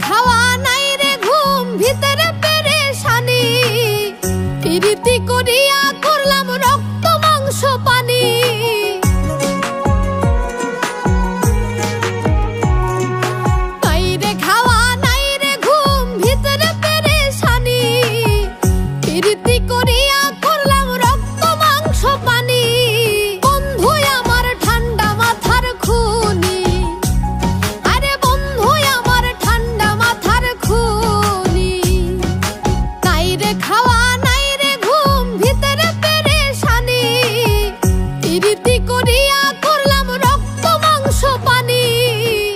খাওয়া নাই রে ঘুম, ভিতরে পেরেশানি, প্রীতি করিয়া করলাম রক্ত মাংস পানি। নাই রে খাওয়া নাই রে ঘুম, ভিতরে পেরেশানি, প্রীতি করিয়া করলাম রক্ত মাংস পানি। বন্ধু আমার ঠান্ডা মাথার খুনি, আরে বন্ধু আমার ঠান্ডা মাথার খুনি। নাই রে খাওয়া নাই রে ঘুম, ভিতরে পেরেশানি, প্রীতি করিয়া করলাম রক্ত মাংস পানি।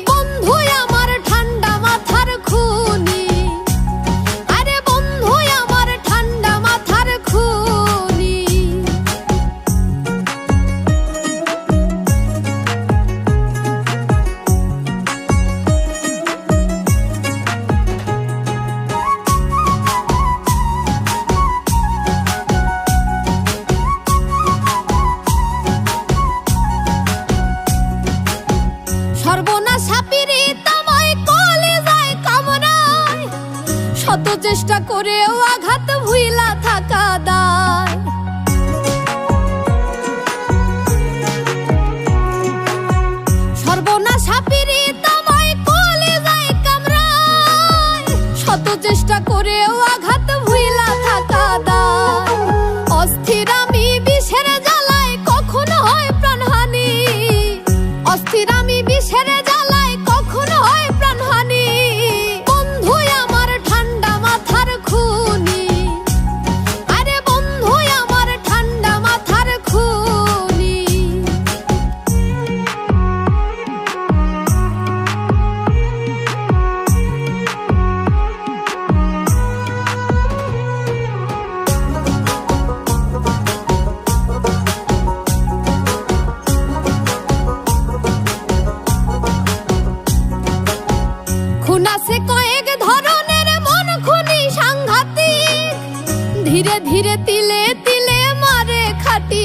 বন্ধু আমার ঠান্ডা মাথার খুনি, আরে বন্ধু আমার ঠান্ডা মাথার খুনি। সর্বনাশা পীড়িত আমায় কলিজায় কামড়ায়, শত চেষ্টা করেও আঘাত ভুইলা থাকা দায়। সর্বনাশা পীড়িত আমায় কলিজায় কামড়ায়, শত চেষ্টা করেও আঘাত ভুইলা থাকা দায়। অস্থির আমি বিষের জ্বালায় কখনো হয় প্রাণহানি, অস্থির আমি বিষের জ্বালায় কখনো হয় প্রাণহানি। বন্ধু আমার ঠান্ডা মাথার খুনি, আরে বন্ধু আমার ঠান্ডা মাথার খুনি। খুন আছে কয়েক ধরনের, মন খুনি সাংঘাতিক, ধীরে ধীরে তিলে তিলে মারে খাটি।